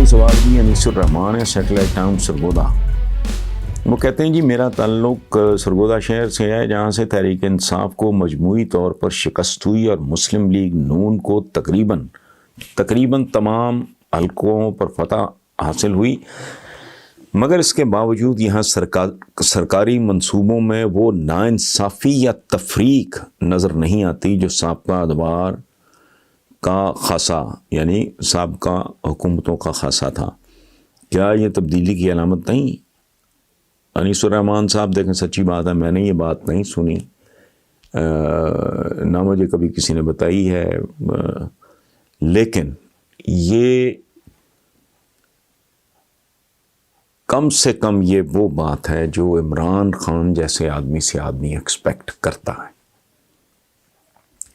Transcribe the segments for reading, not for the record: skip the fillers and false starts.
آخری سوال بھی انیس الرحمان ہے، سیٹلائٹ ٹاؤن سرگودا۔ وہ کہتے ہیں جی میرا تعلق سرگودا شہر سے ہے، جہاں سے تحریک انصاف کو مجموعی طور پر شکست ہوئی اور مسلم لیگ نون کو تقریباً تمام حلقوں پر فتح حاصل ہوئی، مگر اس کے باوجود یہاں سرکاری منصوبوں میں وہ ناانصافی یا تفریق نظر نہیں آتی جو سابقہ ادوار کا خاصہ یعنی سابقہ حکومتوں کا خاصہ تھا۔ کیا یہ تبدیلی کی علامت نہیں؟ انیس الرحمان صاحب دیکھیں، سچی بات ہے، میں نے یہ بات نہیں سنی، نہ مجھے کبھی کسی نے بتائی ہے، لیکن یہ کم سے کم یہ وہ بات ہے جو عمران خان جیسے آدمی سے آدمی ایکسپیکٹ کرتا ہے۔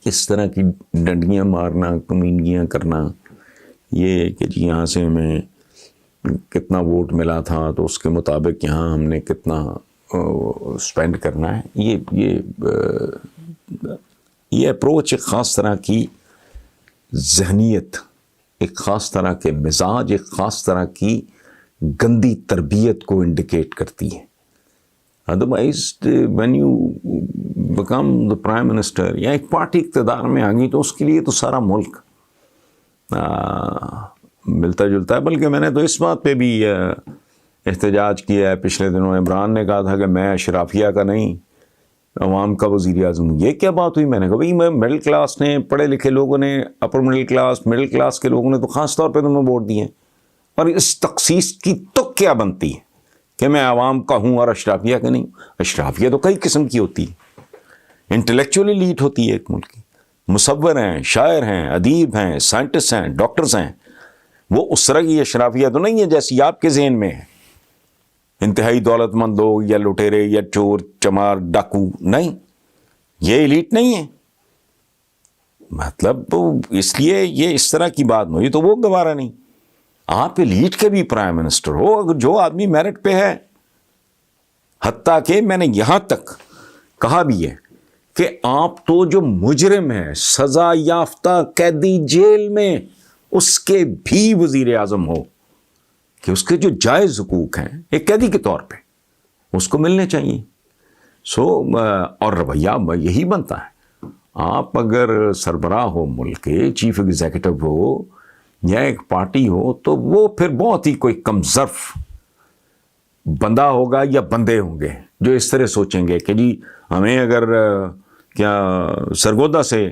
اس طرح کی ڈنڈیاں مارنا، کمینگیاں کرنا، یہ کہ جی یہاں سے ہمیں کتنا ووٹ ملا تھا تو اس کے مطابق یہاں ہم نے کتنا سپینڈ کرنا ہے، یہ اپروچ ایک خاص طرح کی ذہنیت، ایک خاص طرح کے مزاج، ایک خاص طرح کی گندی تربیت کو انڈیکیٹ کرتی ہے۔ Otherwise when you become the prime minister یا ایک پارٹی اقتدار میں آ گئی تو اس کے لیے تو سارا ملک ملتا جلتا ہے۔ بلکہ میں نے تو اس بات پہ بھی احتجاج کیا ہے پچھلے دنوں، عمران نے کہا تھا کہ میں اشرافیہ کا نہیں، عوام کا وزیر اعظم۔ یہ کیا بات ہوئی؟ میں نے کہا بھائی میں مڈل کلاس نے، پڑھے لکھے لوگوں نے، اپر مڈل کلاس کے لوگوں نے تو خاص طور پہ تمہیں ووٹ دیے، اور اس تخصیص کی تو کیا بنتی ہے کہ میں عوام کا ہوں اور اشرافیہ کا نہیں؟ اشرافیہ تو کئی قسم کی ہوتی ہے، انٹلیکچولی لیٹ ہوتی ہے ایک ملک کی، مصور ہیں، شاعر ہیں، ادیب ہیں، سائنٹسٹ ہیں، ڈاکٹرز ہیں۔ وہ اس طرح کی اشرافیہ تو نہیں ہے جیسی آپ کے ذہن میں ہے، انتہائی دولت مند لوگ یا لٹیرے یا چور چمار ڈاکو، نہیں، یہ ایلیٹ نہیں ہے۔ مطلب اس لیے یہ اس طرح کی بات نہیں تو وہ گوارا نہیں۔ آپ ایلیٹ کے بھی پرائم منسٹر ہو، اگر جو آدمی میرٹ پہ ہے، حتیٰ کہ میں نے یہاں تک کہا بھی ہے کہ آپ تو جو مجرم ہے، سزا یافتہ قیدی جیل میں، اس کے بھی وزیر اعظم ہو، کہ اس کے جو جائز حقوق ہیں ایک قیدی کے طور پہ اس کو ملنے چاہیے۔ اور رویہ یہی بنتا ہے۔ آپ اگر سربراہ ہو ملک کے، چیف ایگزیکٹو ہو یا ایک پارٹی ہو، تو وہ پھر بہت ہی کوئی کم ظرف بندہ ہوگا یا بندے ہوں گے جو اس طرح سوچیں گے کہ جی ہمیں اگر کیا سرگودا سے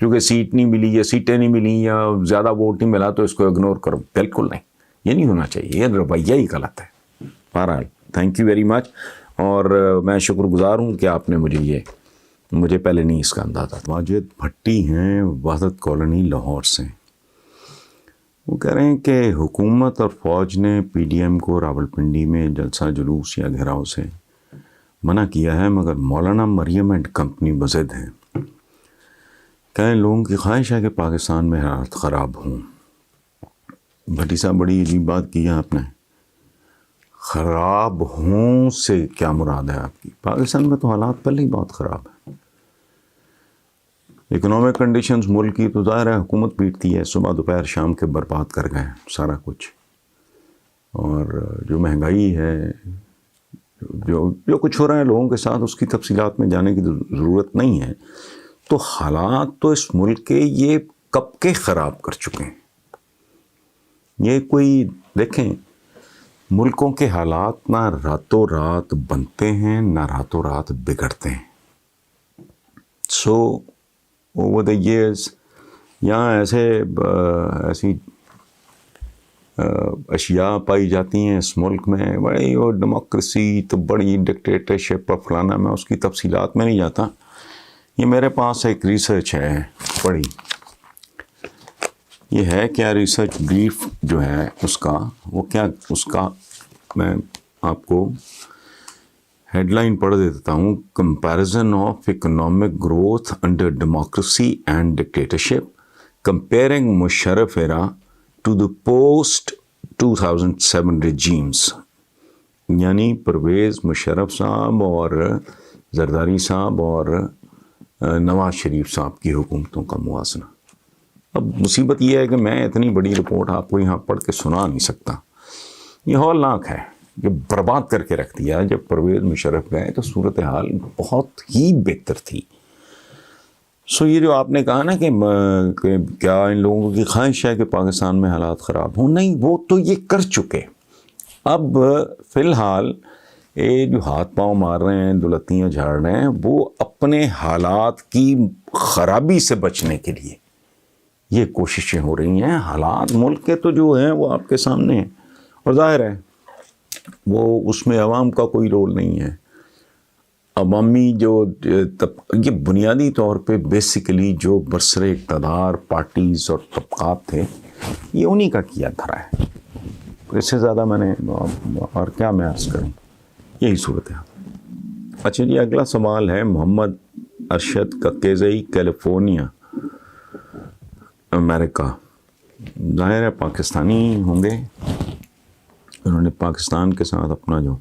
کیونکہ سیٹ نہیں ملی یا سیٹیں نہیں ملی یا زیادہ ووٹ نہیں ملا تو اس کو اگنور کرو۔ بالکل نہیں، یہ نہیں ہونا چاہیے، یہ رویہ ہی غلط ہے۔ بہرحال تھینک یو ویری مچ، اور میں شکر گزار ہوں کہ آپ نے مجھے پہلے نہیں اس کا اندازہ تھا۔ ماجد بھٹی ہیں، وحدت کالونی لاہور سے۔ وہ کہہ رہے ہیں کہ حکومت اور فوج نے پی ڈی ایم کو راولپنڈی میں جلسہ جلوس یا گھیراؤ سے منع کیا ہے، مگر مولانا مریم اینڈ کمپنی بضد ہیں۔ کئی لوگوں کی خواہش ہے کہ پاکستان میں حالات خراب ہوں۔ بھٹی صاحب بڑی عجیب بات کی ہے آپ نے، خراب ہوں سے کیا مراد ہے آپ کی؟ پاکستان میں تو حالات پہلے ہی بہت خراب ہیں۔ اکنامک کنڈیشنز ملک کی تو ظاہر ہے حکومت پیٹتی ہے، صبح دوپہر شام کے برباد کر گئے سارا کچھ، اور جو مہنگائی ہے، جو کچھ ہو رہا ہے لوگوں کے ساتھ، اس کی تفصیلات میں جانے کی ضرورت نہیں ہے۔ تو حالات تو اس ملک کے یہ کب کے خراب کر چکے ہیں۔ یہ کوئی دیکھیں، ملکوں کے حالات نہ راتوں رات بنتے ہیں نہ راتوں رات بگڑتے ہیں۔ اوور دا ایئرز یہاں ایسی اشیاء پائی جاتی ہیں اس ملک میں، بڑی اور ڈیموکریسی تو بڑی ڈکٹیٹرشپ اور فلانا، میں اس کی تفصیلات میں نہیں جاتا۔ یہ میرے پاس ایک ریسرچ ہے پڑھی، یہ ہے کیا ریسرچ بریف جو ہے اس کا میں آپ کو ہیڈ لائن پڑھ دیتا ہوں، comparison of economic growth under democracy and dictatorship comparing Musharraf era to the post 2007 regimes, یعنی پرویز مشرف صاحب اور زرداری صاحب اور نواز شریف صاحب کی حکومتوں کا موازنہ۔ اب مصیبت یہ ہے کہ میں اتنی بڑی رپورٹ آپ کو یہاں پڑھ کے سنا نہیں سکتا. یہ ہولناک ہے، یہ برباد کر کے رکھ دیا. جب پرویز مشرف گئے تو صورتحال بہت ہی بہتر تھی. سو یہ جو آپ نے کہا نا کہ کیا ان لوگوں کی خواہش ہے کہ پاکستان میں حالات خراب ہوں، نہیں، وہ تو یہ کر چکے. اب فی الحال یہ جو ہاتھ پاؤں مار رہے ہیں، دلتیاں جھاڑ رہے ہیں، وہ اپنے حالات کی خرابی سے بچنے کے لیے یہ کوششیں ہو رہی ہیں. حالات ملک کے تو جو ہیں وہ آپ کے سامنے ہیں، اور ظاہر ہے وہ اس میں عوام کا کوئی رول نہیں ہے. عوامی جو یہ بنیادی طور پہ بیسیکلی جو برسر اقتدار پارٹیز اور طبقات تھے، یہ انہی کا کیا دھرا ہے. اس سے زیادہ میں نے اور کیا میں عرض کروں، یہی صورت ہے. اچھا جی، اگلا سوال ہے محمد ارشد ککیزئی، کیلیفورنیا، امریکہ. ظاہر ہے پاکستانی ہوں گے. انہوں نے پاکستان کے ساتھ اپنا جو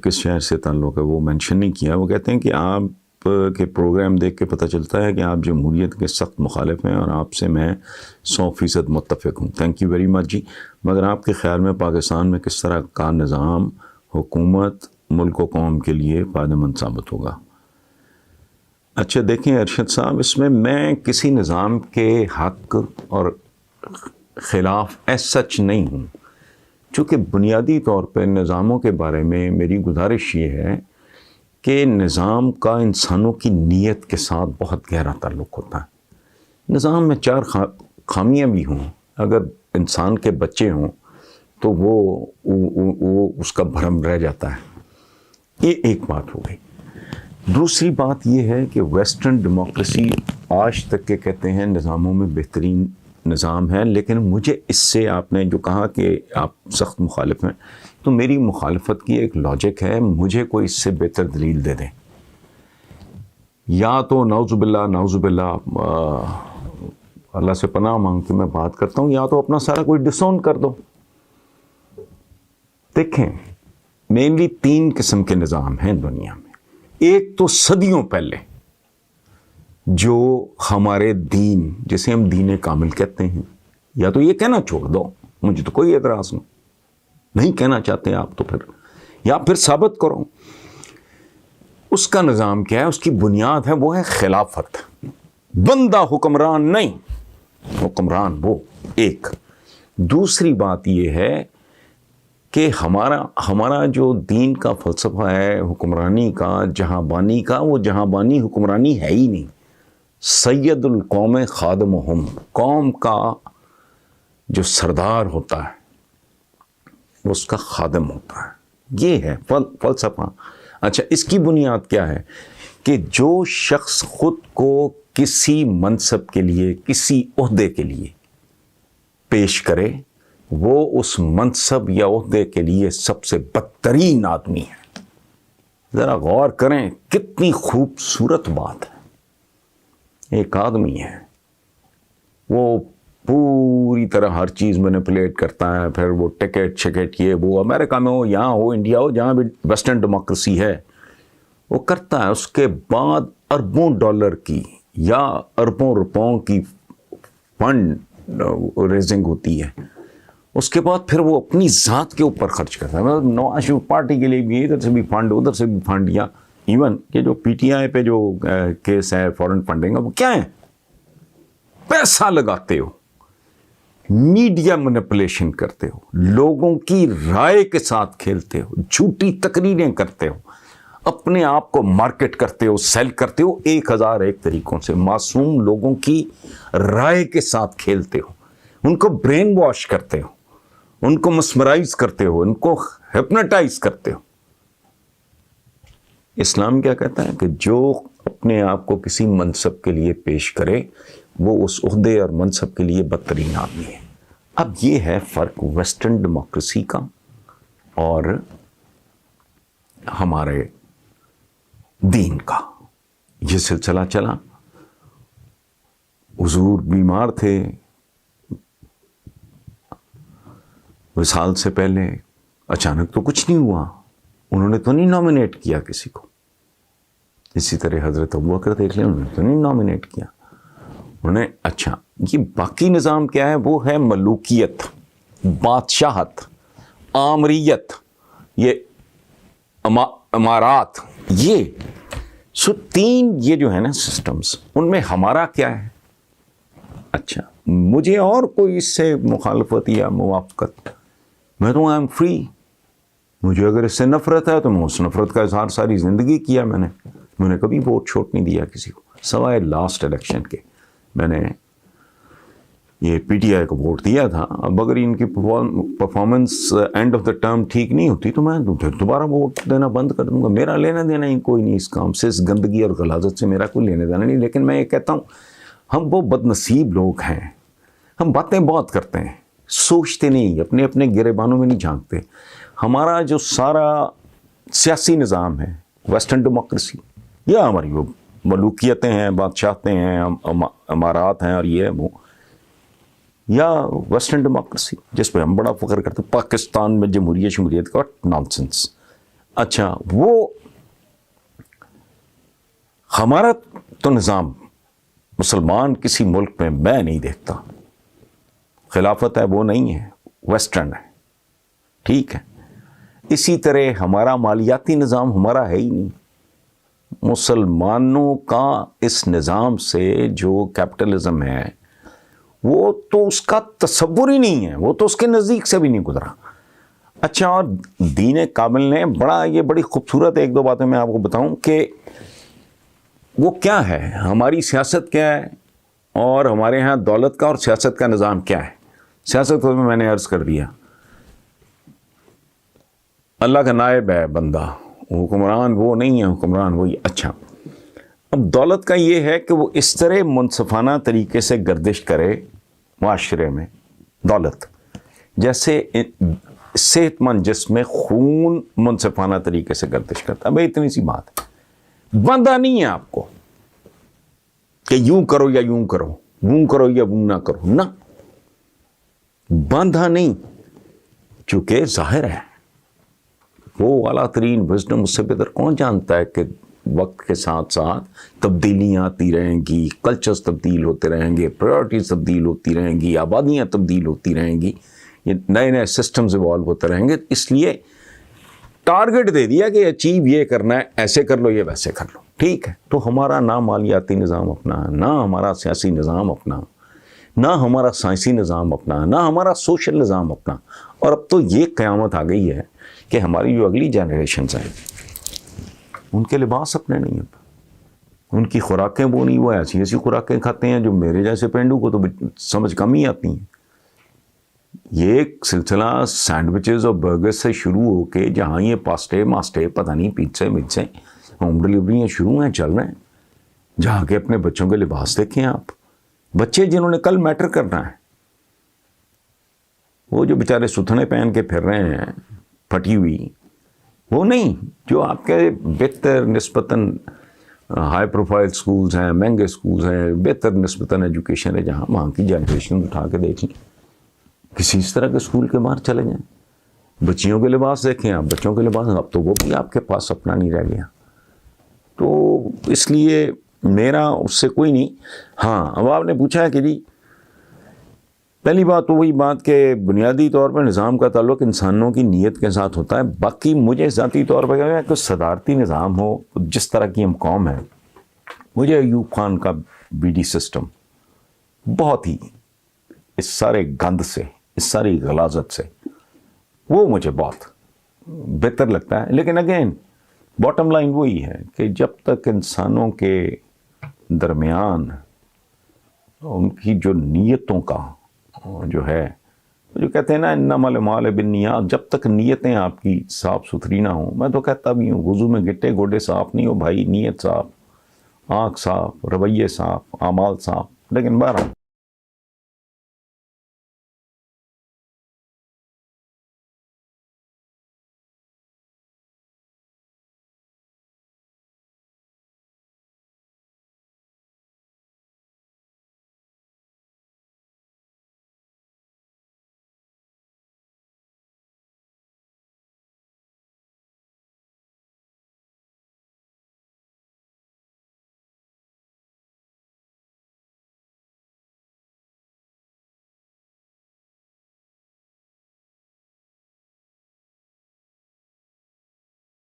کس شہر سے تعلق ہے وہ مینشن نہیں کیا. وہ کہتے ہیں کہ آپ کے پروگرام دیکھ کے پتہ چلتا ہے کہ آپ جمہوریت کے سخت مخالف ہیں، اور آپ سے میں 100% متفق ہوں. تھینک یو ویری مچ جی. مگر آپ کے خیال میں پاکستان میں کس طرح کا نظام حکومت ملک و قوم کے لیے فائدہ مند ثابت ہوگا؟ اچھا دیکھیں ارشد صاحب، اس میں کسی نظام کے حق اور خلاف ایز سچ نہیں ہوں، چونکہ بنیادی طور پہ نظاموں کے بارے میں میری گزارش یہ ہے کہ نظام کا انسانوں کی نیت کے ساتھ بہت گہرا تعلق ہوتا ہے. نظام میں 4 خامیاں بھی ہوں، اگر انسان کے بچے ہوں تو وہ اس کا بھرم رہ جاتا ہے. یہ ایک بات ہو گئی. دوسری بات یہ ہے کہ ویسٹرن ڈیموکریسی آج تک کے کہتے ہیں نظاموں میں بہترین نظام ہے، لیکن مجھے اس سے، آپ نے جو کہا کہ آپ سخت مخالف ہیں، تو میری مخالفت کی ایک لاجک ہے. مجھے کوئی اس سے بہتر دلیل دے دیں، یا تو نعوذ باللہ اللہ سے پناہ مانگ کے میں بات کرتا ہوں، یا تو اپنا سارا کوئی ڈسون کر دو. دیکھیں مینلی 3 قسم کے نظام ہیں دنیا میں. ایک تو صدیوں پہلے جو ہمارے دین، جسے ہم دین کامل کہتے ہیں، یا تو یہ کہنا چھوڑ دو، مجھے تو کوئی اعتراض نہیں کہنا چاہتے آپ تو پھر، یا پھر ثابت کرو. اس کا نظام کیا ہے؟ اس کی بنیاد ہے، وہ ہے خلافت. بندہ حکمران نہیں، حکمران وہ ایک. دوسری بات یہ ہے کہ ہمارا جو دین کا فلسفہ ہے حکمرانی کا، جہاں بانی کا، وہ جہاں بانی حکمرانی ہے ہی نہیں. سید القوم خادمہم، قوم کا جو سردار ہوتا ہے وہ اس کا خادم ہوتا ہے. یہ ہے فلسفہ. اچھا، اس کی بنیاد کیا ہے؟ کہ جو شخص خود کو کسی منصب کے لیے، کسی عہدے کے لیے پیش کرے، وہ اس منصب یا عہدے کے لیے سب سے بدترین آدمی ہے. ذرا غور کریں، کتنی خوبصورت بات ہے. ایک آدمی ہے، وہ پوری طرح ہر چیز مینیپولیٹ کرتا ہے، پھر وہ ٹکٹ شکٹ یہ وہ امریکہ میں ہو، یہاں ہو، انڈیا ہو، جہاں بھی ویسٹرن ڈیموکریسی ہے، وہ کرتا ہے. اس کے بعد اربوں ڈالر کی یا اربوں روپوں کی فنڈ ریزنگ ہوتی ہے. اس کے بعد پھر وہ اپنی ذات کے اوپر خرچ کرتا ہے. مطلب نواز شریف پارٹی کے لیے بھی ادھر سے بھی فنڈ، ادھر سے بھی فنڈ، یا ایون کہ جو پی ٹی آئی پہ جو کیس ہے فورن فنڈنگ، وہ کیا ہے؟ پیسہ لگاتے ہو، میڈیا مینیپولیشن کرتے ہو، لوگوں کی رائے کے ساتھ کھیلتے ہو، جھوٹی تقریریں کرتے ہو، اپنے آپ کو مارکیٹ کرتے ہو، سیل کرتے ہو 1001 طریقوں سے. معصوم لوگوں کی رائے کے ساتھ کھیلتے ہو، ان کو برین واش کرتے ہو، ان کو مسمرائز کرتے ہو، ان کو ہپنوٹائز کرتے ہو. اسلام کیا کہتا ہے؟ کہ جو اپنے آپ کو کسی منصب کے لیے پیش کرے، وہ اس عہدے اور منصب کے لیے بدترین آدمی ہے. اب یہ ہے فرق ویسٹرن ڈیموکریسی کا اور ہمارے دین کا. یہ سلسلہ چلا. حضور بیمار تھے وصال سے پہلے، اچانک تو کچھ نہیں ہوا، انہوں نے تو نہیں نامینیٹ کیا کسی کو. اسی طرح حضرت ابوبکر دیکھ لیں، انہوں نے تو نہیں نامینیٹ کیا. انہیں اچھا یہ باقی نظام کیا ہے؟ وہ ہے ملوکیت، بادشاہت، آمریت، یہ امارات، یہ سو تین یہ جو ہے نا سسٹمز، ان میں ہمارا کیا ہے؟ اچھا مجھے اور کوئی اس سے مخالفت یا موافقت، میں تو آئی ایم فری. مجھے اگر اس سے نفرت ہے تو میں اس نفرت کا اظہار ساری زندگی کیا. میں نے کبھی ووٹ چھوٹ نہیں دیا کسی کو، سوائے لاسٹ الیکشن کے. میں نے یہ پی ٹی آئی کو ووٹ دیا تھا. اب اگر ان کی performance and of the term ٹھیک نہیں ہوتی تو میں پھر دوبارہ ووٹ دینا بند کر دوں گا. میرا لینا دینا ہی کوئی نہیں اس کام سے، اس گندگی اور غلاظت سے میرا کوئی لینا دینا نہیں. لیکن میں یہ کہتا ہوں ہم وہ بد نصیب لوگ ہیں، ہم باتیں بہت کرتے ہیں، سوچتے نہیں، اپنے اپنے گریبانوں میں نہیں جھانکتے. ہمارا جو سارا سیاسی نظام ہے، ویسٹرن ڈیموکریسی، یا ہماری وہ ملوکیتیں ہیں، بادشاہتیں ہیں، امارات ہیں اور یہ وہ، یا ویسٹرن ڈیموکریسی جس پہ ہم بڑا فخر کرتے ہیں، پاکستان میں جمہوریت شمولیت کا نانسنس. اچھا وہ ہمارا تو نظام مسلمان کسی ملک میں نہیں دیکھتا. خلافت ہے وہ نہیں ہے، ویسٹرن ہے، ٹھیک ہے. اسی طرح ہمارا مالیاتی نظام ہمارا ہے ہی نہیں. مسلمانوں کا اس نظام سے جو کیپٹلزم ہے وہ تو اس کا تصور ہی نہیں ہے، وہ تو اس کے نزدیک سے بھی نہیں گزرا. اچھا اور دین کامل نے بڑی خوبصورت ایک دو باتیں میں آپ کو بتاؤں کہ وہ کیا ہے، ہماری سیاست کیا ہے اور ہمارے ہاں دولت کا اور سیاست کا نظام کیا ہے. سیاست کو میں نے عرض کر دیا، اللہ کا نائب ہے بندہ، حکمران وہ نہیں ہے، حکمران وہی. اچھا اب دولت کا یہ ہے کہ وہ اس طرح منصفانہ طریقے سے گردش کرے معاشرے میں، دولت جیسے صحت مند جسم میں خون منصفانہ طریقے سے گردش کرتا ہے. بھائی اتنی سی بات ہے، بندہ نہیں ہے آپ کو کہ یوں کرو یا یوں کرو، ووں کرو یا ووں نہ کرو، نہ باندھا نہیں. چونکہ ظاہر ہے وہ اعلیٰ ترین وزڈم اس سے بہتر کون جانتا ہے کہ وقت کے ساتھ ساتھ تبدیلیاں آتی رہیں گی، کلچرز تبدیل ہوتے رہیں گے، پرائرٹیز تبدیل ہوتی رہیں گی، آبادیاں تبدیل ہوتی رہیں گی، یہ نئے نئے سسٹمز ایوالو ہوتے رہیں گے. اس لیے ٹارگٹ دے دیا کہ اچیو یہ کرنا ہے، ایسے کر لو، یہ ویسے کر لو، ٹھیک ہے. تو ہمارا نہ مالیاتی نظام اپنا، نہ ہمارا سیاسی نظام اپنا، نہ ہمارا سائنسی نظام اپنا، نہ ہمارا سوشل نظام اپنا. اور اب تو یہ قیامت آ گئی ہے کہ ہماری جو اگلی جنریشنز ہیں ان کے لباس اپنے نہیں ہیں، ان کی خوراکیں وہ نہیں، وہ ایسی ایسی خوراکیں کھاتے ہیں جو میرے جیسے پینڈو کو تو سمجھ کم ہی آتی ہیں. یہ ایک سلسلہ سینڈوچز اور برگر سے شروع ہو کے جہاں یہ پاسٹے ماسٹے پتہ نہیں پیزے مچے ہوم ڈلیوریاں شروع ہیں، چل رہے ہیں. جہاں کے اپنے بچوں کے لباس دیکھیں آپ، بچے جنہوں نے کل میٹر کرنا ہے، وہ جو بیچارے ستھنے پہن کے پھر رہے ہیں پھٹی ہوئی، وہ نہیں جو آپ کے بہتر نسبتاً ہائی پروفائل سکولز ہیں، مہنگے سکولز ہیں، بہتر نسبتاً ایجوکیشن ہے، جہاں وہاں کی جنریشن اٹھا کے دیکھ لیں. کسی اس طرح کے اسکول کے باہر چلے جائیں، بچیوں کے لباس دیکھیں آپ، بچوں کے لباس اب تو وہ بھی آپ کے پاس اپنا نہیں رہ گیا. تو اس لیے میرا اس سے کوئی نہیں. ہاں اب آپ نے پوچھا ہے کہ جی پہلی بات تو وہی بات کہ بنیادی طور پر نظام کا تعلق انسانوں کی نیت کے ساتھ ہوتا ہے. باقی مجھے ذاتی طور پر کیا ہے کہ صدارتی نظام ہو، جس طرح کی ہم قوم ہے، مجھے ایوب خان کا بی ڈی سسٹم بہت ہی اس سارے گند سے، اس ساری غلاظت سے، وہ مجھے بہت بہتر لگتا ہے. لیکن اگین باٹم لائن وہی ہے کہ جب تک انسانوں کے درمیان ان کی جو نیتوں کا جو ہے، جو کہتے ہیں نا انما الاعمال بالنیات، جب تک نیتیں آپ کی صاف ستھری نہ ہوں، میں تو کہتا بھی ہوں وضو میں گٹے گوڈے صاف نہیں ہو بھائی، نیت صاف، آنکھ صاف، رویے صاف، اعمال صاف. لیکن بہرحال